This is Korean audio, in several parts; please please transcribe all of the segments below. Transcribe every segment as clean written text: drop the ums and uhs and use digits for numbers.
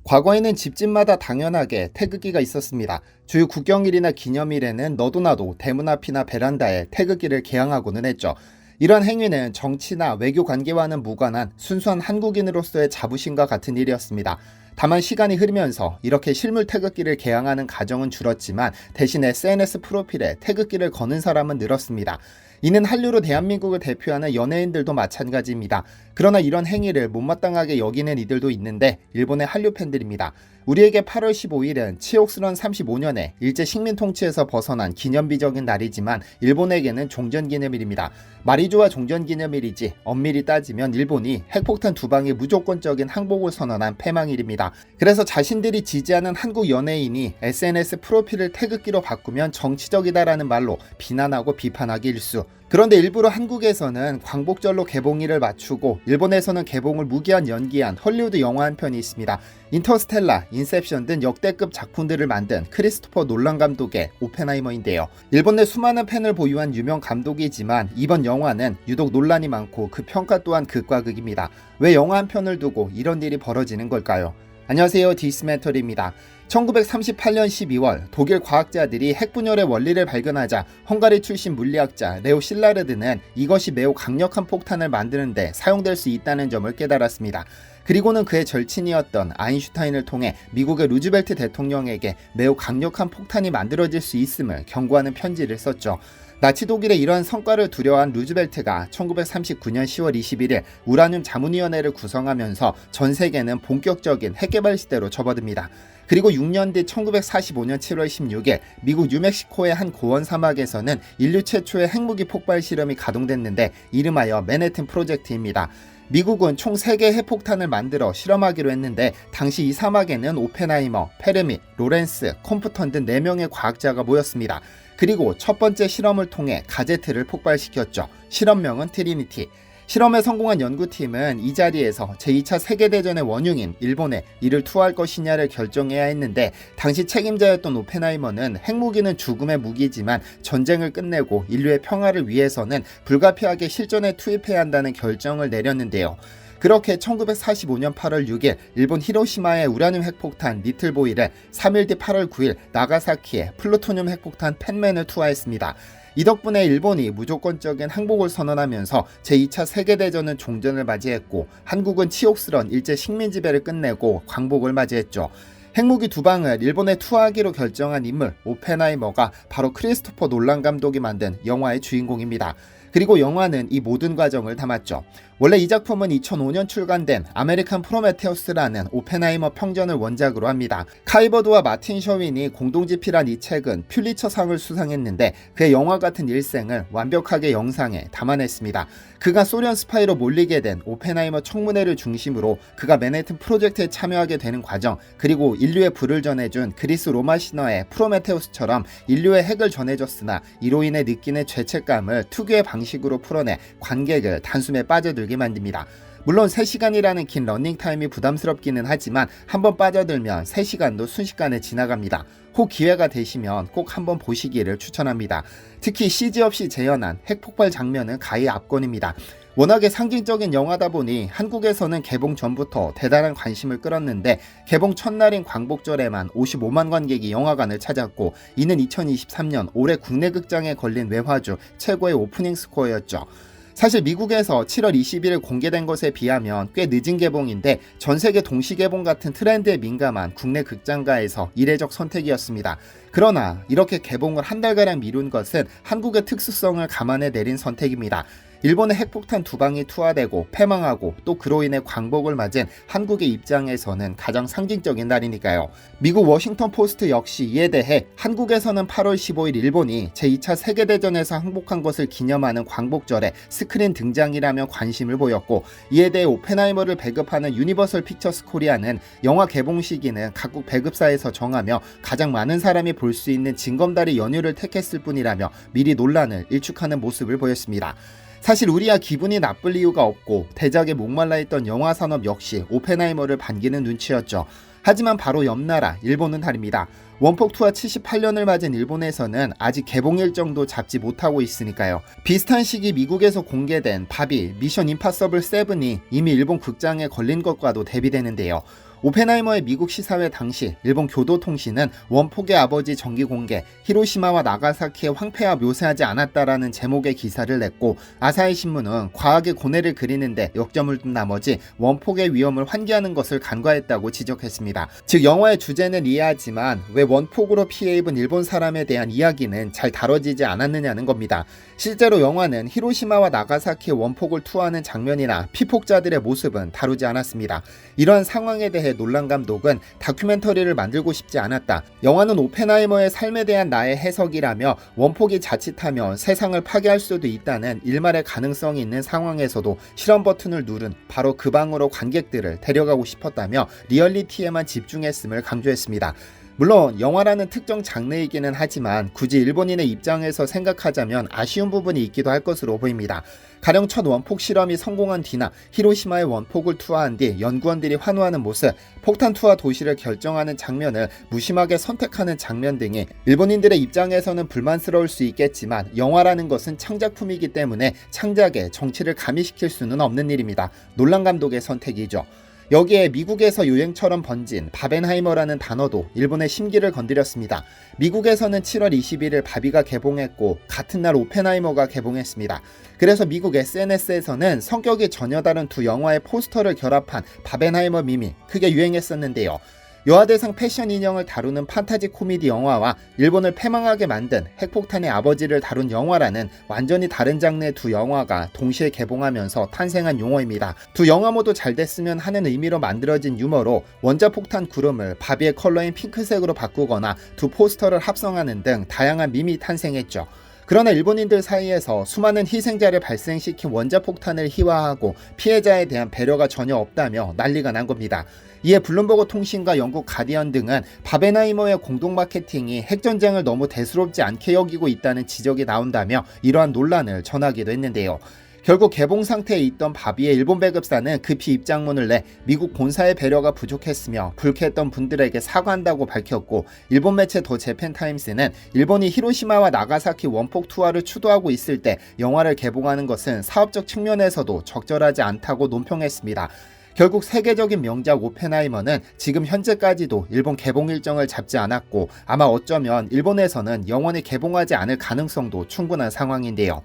과거에는 집집마다 당연하게 태극기가 있었습니다. 주요 국경일이나 기념일에는 너도 나도 대문 앞이나 베란다에 태극기를 개양하고는 했죠. 이런 행위는 정치나 외교 관계와는 무관한 순수한 한국인으로서의 자부심과 같은 일이었습니다. 다만 시간이 흐르면서 이렇게 실물 태극기를 개양하는 가정은 줄었지만 대신 SNS 프로필에 태극기를 거는 사람은 늘었습니다. 이는 한류로 대한민국을 대표하는 연예인들도 마찬가지입니다. 그러나 이런 행위를 못마땅하게 여기는 이들도 있는데 일본의 한류 팬들입니다. 우리에게 8월 15일은 치욕스런 35년에 일제 식민 통치에서 벗어난 기념비적인 날이지만 일본에게는 종전기념일입니다. 말이 좋아 종전기념일이지 엄밀히 따지면 일본이 핵폭탄 2방의 무조건적인 항복을 선언한 패망일입니다. 그래서 자신들이 지지하는 한국 연예인이 SNS 프로필을 태극기로 바꾸면 정치적이다라는 말로 비난하고 비판하기 일쑤. 그런데 일부러 한국에서는 광복절로 개봉일을 맞추고 일본에서는 개봉을 무기한 연기한 헐리우드 영화 한 편이 있습니다. 인터스텔라, 인셉션 등 역대급 작품들을 만든 크리스토퍼 놀란 감독의 오펜하이머인데요. 일본 내 수많은 팬을 보유한 유명 감독이지만 이번 영화는 유독 논란이 많고 그 평가 또한 극과 극입니다. 왜 영화 한 편을 두고 이런 일이 벌어지는 걸까요? 안녕하세요, 디스멘터리입니다. 1938년 12월 독일 과학자들이 핵분열의 원리를 발견하자 헝가리 출신 물리학자 레오 실라르드는 이것이 매우 강력한 폭탄을 만드는 데 사용될 수 있다는 점을 깨달았습니다. 그리고는 그의 절친이었던 아인슈타인을 통해 미국의 루즈벨트 대통령에게 매우 강력한 폭탄이 만들어질 수 있음을 경고하는 편지를 썼죠. 나치 독일의 이러한 성과를 두려워한 루즈벨트가 1939년 10월 21일 우라늄 자문위원회를 구성하면서 전 세계는 본격적인 핵개발 시대로 접어듭니다. 그리고 6년 뒤 1945년 7월 16일 미국 뉴멕시코의 한 고원 사막에서는 인류 최초의 핵무기 폭발 실험이 가동됐는데 이름하여 맨해튼 프로젝트입니다. 미국은 총 3개의 핵폭탄을 만들어 실험하기로 했는데 당시 이 사막에는 오펜하이머, 페르미, 로렌스, 콤프턴 등 4명의 과학자가 모였습니다. 그리고 첫 번째 실험을 통해 가제트를 폭발시켰죠. 실험명은 트리니티. 실험에 성공한 연구팀은 이 자리에서 제2차 세계대전의 원흉인 일본에 이를 투하할 것이냐를 결정해야 했는데 당시 책임자였던 오펜하이머는 핵무기는 죽음의 무기지만 전쟁을 끝내고 인류의 평화를 위해서는 불가피하게 실전에 투입해야 한다는 결정을 내렸는데요. 그렇게 1945년 8월 6일 일본 히로시마의 우라늄 핵폭탄 리틀보이를 3일 뒤 8월 9일 나가사키에 플루토늄 핵폭탄 펜맨을 투하했습니다. 이 덕분에 일본이 무조건적인 항복을 선언하면서 제2차 세계대전은 종전을 맞이했고 한국은 치욕스런 일제 식민지배를 끝내고 광복을 맞이했죠. 핵무기 2방을 일본에 투하하기로 결정한 인물 오펜하이머가 바로 크리스토퍼 놀란 감독이 만든 영화의 주인공입니다. 그리고 영화는 이 모든 과정을 담았죠. 원래 이 작품은 2005년 출간된 아메리칸 프로메테우스라는 오펜하이머 평전을 원작으로 합니다. 카이버드와 마틴 셔윈이 공동집필한 이 책은 퓰리처상을 수상했는데 그의 영화 같은 일생을 완벽하게 영상에 담아냈습니다. 그가 소련 스파이로 몰리게 된 오펜하이머 청문회를 중심으로 그가 맨해튼 프로젝트에 참여하게 되는 과정, 그리고 인류의 불을 전해준 그리스 로마 신화의 프로메테우스처럼 인류의 핵을 전해줬으나 이로 인해 느끼는 죄책감을 특유의 방식으로 풀어내 관객을 단숨에 빠져들게 만듭니다. 물론 3시간이라는 긴 러닝타임이 부담스럽기는 하지만 한번 빠져들면 3시간도 순식간에 지나갑니다. 혹 기회가 되시면 꼭 한번 보시기를 추천합니다. 특히 CG 없이 재현한 핵폭발 장면은 가히 압권입니다. 워낙에 상징적인 영화다 보니 한국에서는 개봉 전부터 대단한 관심을 끌었는데 개봉 첫날인 광복절에만 55만 관객이 영화관을 찾았고 이는 2023년 올해 국내 극장에 걸린 외화주 최고의 오프닝 스코어였죠. 사실 미국에서 7월 21일 공개된 것에 비하면 꽤 늦은 개봉인데 전세계 동시 개봉 같은 트렌드에 민감한 국내 극장가에서 이례적 선택이었습니다. 그러나 이렇게 개봉을 한 달가량 미룬 것은 한국의 특수성을 감안해 내린 선택입니다. 일본의 핵폭탄 2방이 투하되고 패망하고 또 그로 인해 광복을 맞은 한국의 입장에서는 가장 상징적인 날이니까요. 미국 워싱턴 포스트 역시 이에 대해 한국에서는 8월 15일 일본이 제2차 세계대전에서 항복한 것을 기념하는 광복절에 스크린 등장이라며 관심을 보였고 이에 대해 오펜하이머를 배급하는 유니버설 픽처스 코리아는 영화 개봉 시기는 각국 배급사에서 정하며 가장 많은 사람이 볼 수 있는 징검다리 연휴를 택했을 뿐이라며 미리 논란을 일축하는 모습을 보였습니다. 사실 우리야 기분이 나쁠 이유가 없고 대작에 목말라 있던 영화 산업 역시 오펜하이머를 반기는 눈치였죠. 하지만 바로 옆 나라 일본은 다릅니다. 원폭 투하 78년을 맞은 일본에서는 아직 개봉 일정도 잡지 못하고 있으니까요. 비슷한 시기 미국에서 공개된 바비 미션 임파서블 7이 이미 일본 극장에 걸린 것과도 대비되는데요. 오펜하이머의 미국 시사회 당시 일본 교도통신은 원폭의 아버지 정기 공개, 히로시마와 나가사키의 황폐화 묘사하지 않았다라는 제목의 기사를 냈고, 아사히 신문은 과학의 고뇌를 그리는데 역점을 둔 나머지 원폭의 위험을 환기하는 것을 간과했다고 지적했습니다. 즉 영화의 주제는 이해하지만 왜 원폭으로 피해 입은 일본 사람에 대한 이야기는 잘 다뤄지지 않았느냐는 겁니다. 실제로 영화는 히로시마와 나가사키의 원폭을 투하하는 장면이나 피폭자들의 모습은 다루지 않았습니다. 이러한 상황에 대해 놀란 감독은 다큐멘터리를 만들고 싶지 않았다. 영화는 오펜하이머의 삶에 대한 나의 해석이라며 원폭이 자칫하면 세상을 파괴할 수도 있다는 일말의 가능성이 있는 상황에서도 실험 버튼을 누른 바로 그 방으로 관객들을 데려가고 싶었다며 리얼리티에만 집중했음을 강조했습니다. 물론 영화라는 특정 장르이기는 하지만 굳이 일본인의 입장에서 생각하자면 아쉬운 부분이 있기도 할 것으로 보입니다. 가령 첫 원폭 실험이 성공한 뒤나 히로시마의 원폭을 투하한 뒤 연구원들이 환호하는 모습, 폭탄 투하 도시를 결정하는 장면을 무심하게 선택하는 장면 등이 일본인들의 입장에서는 불만스러울 수 있겠지만 영화라는 것은 창작품이기 때문에 창작에 정치를 가미시킬 수는 없는 일입니다. 놀란 감독의 선택이죠. 여기에 미국에서 유행처럼 번진 바벤하이머라는 단어도 일본의 심기를 건드렸습니다. 미국에서는 7월 21일 바비가 개봉했고 같은 날 오펜하이머가 개봉했습니다. 그래서 미국 SNS에서는 성격이 전혀 다른 두 영화의 포스터를 결합한 바벤하이머 밈이 크게 유행했었는데요. 여아대상 패션 인형을 다루는 판타지 코미디 영화와 일본을 패망하게 만든 핵폭탄의 아버지를 다룬 영화라는 완전히 다른 장르의 두 영화가 동시에 개봉하면서 탄생한 용어입니다. 두 영화 모두 잘 됐으면 하는 의미로 만들어진 유머로 원자폭탄 구름을 바비의 컬러인 핑크색으로 바꾸거나 두 포스터를 합성하는 등 다양한 밈이 탄생했죠. 그러나 일본인들 사이에서 수많은 희생자를 발생시킨 원자폭탄을 희화하고 피해자에 대한 배려가 전혀 없다며 난리가 난 겁니다. 이에 블룸버그 통신과 영국 가디언 등은 바벤하이머의 공동 마케팅이 핵전쟁을 너무 대수롭지 않게 여기고 있다는 지적이 나온다며 이러한 논란을 전하기도 했는데요. 결국 개봉 상태에 있던 바비의 일본 배급사는 급히 입장문을 내 미국 본사의 배려가 부족했으며 불쾌했던 분들에게 사과한다고 밝혔고, 일본 매체 더 재팬타임스는 일본이 히로시마와 나가사키 원폭 투하를 추도하고 있을 때 영화를 개봉하는 것은 사업적 측면에서도 적절하지 않다고 논평했습니다. 결국 세계적인 명작 오펜하이머는 지금 현재까지도 일본 개봉 일정을 잡지 않았고 아마 어쩌면 일본에서는 영원히 개봉하지 않을 가능성도 충분한 상황인데요.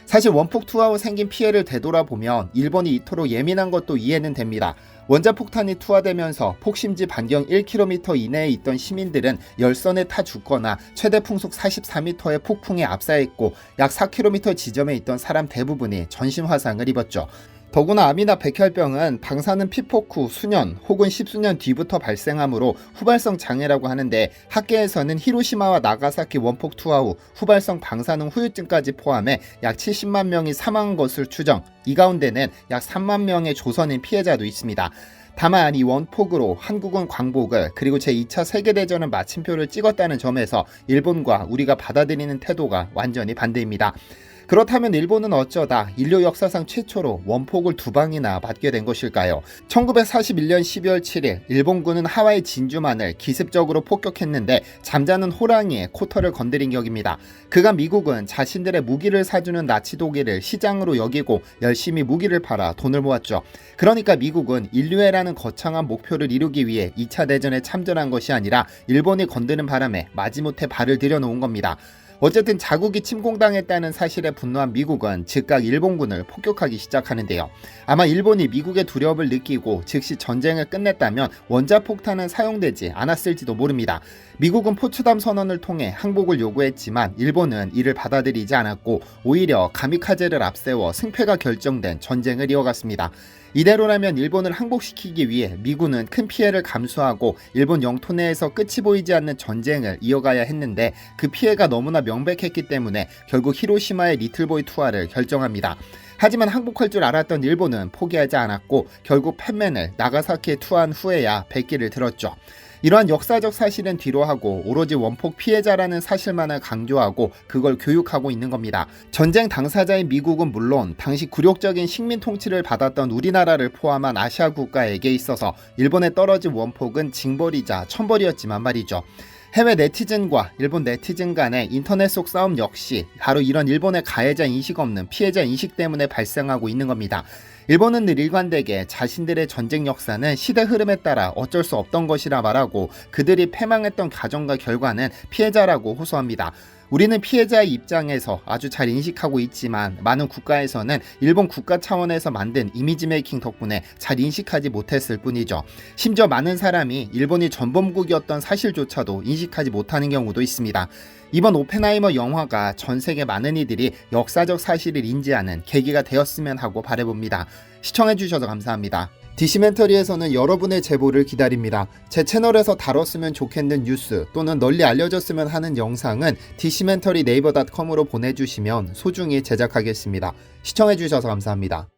사실 원폭 투하 후 생긴 피해를 되돌아보면 일본이 이토록 예민한 것도 이해는 됩니다. 원자폭탄이 투하되면서 폭심지 반경 1km 이내에 있던 시민들은 열선에 타 죽거나 최대 풍속 44m의 폭풍에 압사했고 약 4km 지점에 있던 사람 대부분이 전신 화상을 입었죠. 더구나 암이나 백혈병은 방사능 피폭 후 수년 혹은 십수년 뒤부터 발생하므로 후발성 장애라고 하는데, 학계에서는 히로시마와 나가사키 원폭 투하 후 후발성 방사능 후유증까지 포함해 약 70만 명이 사망한 것을 추정, 이 가운데는 약 3만 명의 조선인 피해자도 있습니다. 다만 이 원폭으로 한국은 광복을 그리고 제2차 세계대전은 마침표를 찍었다는 점에서 일본과 우리가 받아들이는 태도가 완전히 반대입니다. 그렇다면 일본은 어쩌다 인류 역사상 최초로 원폭을 두 방이나 맞게 된 것일까요? 1941년 12월 7일 일본군은 하와이 진주만을 기습적으로 폭격했는데 잠자는 호랑이의 코털을 건드린 격입니다. 그간 미국은 자신들의 무기를 사주는 나치 독일을 시장으로 여기고 열심히 무기를 팔아 돈을 모았죠. 그러니까 미국은 인류애라는 거창한 목표를 이루기 위해 2차 대전에 참전한 것이 아니라 일본이 건드는 바람에 마지못해 발을 들여놓은 겁니다. 어쨌든 자국이 침공당했다는 사실에 분노한 미국은 즉각 일본군을 폭격하기 시작하는데요. 아마 일본이 미국의 두려움을 느끼고 즉시 전쟁을 끝냈다면 원자폭탄은 사용되지 않았을지도 모릅니다. 미국은 포츠담 선언을 통해 항복을 요구했지만 일본은 이를 받아들이지 않았고 오히려 가미카제를 앞세워 승패가 결정된 전쟁을 이어갔습니다. 이대로라면 일본을 항복시키기 위해 미군은 큰 피해를 감수하고 일본 영토 내에서 끝이 보이지 않는 전쟁을 이어가야 했는데 그 피해가 너무나 명백했기 때문에 결국 히로시마의 리틀보이 투하를 결정합니다. 하지만 항복할 줄 알았던 일본은 포기하지 않았고 결국 팻맨을 나가사키에 투하한 후에야 백기를 들었죠. 이러한 역사적 사실은 뒤로하고 오로지 원폭 피해자라는 사실만을 강조하고 그걸 교육하고 있는 겁니다. 전쟁 당사자인 미국은 물론 당시 굴욕적인 식민 통치를 받았던 우리나라를 포함한 아시아 국가에게 있어서 일본에 떨어진 원폭은 징벌이자 천벌이었지만 말이죠. 해외 네티즌과 일본 네티즌 간의 인터넷 속 싸움 역시 바로 이런 일본의 가해자 인식 없는 피해자 인식 때문에 발생하고 있는 겁니다. 일본은 늘 일관되게 자신들의 전쟁 역사는 시대 흐름에 따라 어쩔 수 없던 것이라 말하고 그들이 패망했던 과정과 결과는 피해자라고 호소합니다. 우리는 피해자의 입장에서 아주 잘 인식하고 있지만 많은 국가에서는 일본 국가 차원에서 만든 이미지 메이킹 덕분에 잘 인식하지 못했을 뿐이죠. 심지어 많은 사람이 일본이 전범국이었던 사실조차도 인식하지 못하는 경우도 있습니다. 이번 오펜하이머 영화가 전 세계 많은 이들이 역사적 사실을 인지하는 계기가 되었으면 하고 바라봅니다. 시청해주셔서 감사합니다. 디시멘터리에서는 여러분의 제보를 기다립니다. 제 채널에서 다뤘으면 좋겠는 뉴스 또는 널리 알려졌으면 하는 영상은 디시멘터리 네이버.com으로 보내주시면 소중히 제작하겠습니다. 시청해주셔서 감사합니다.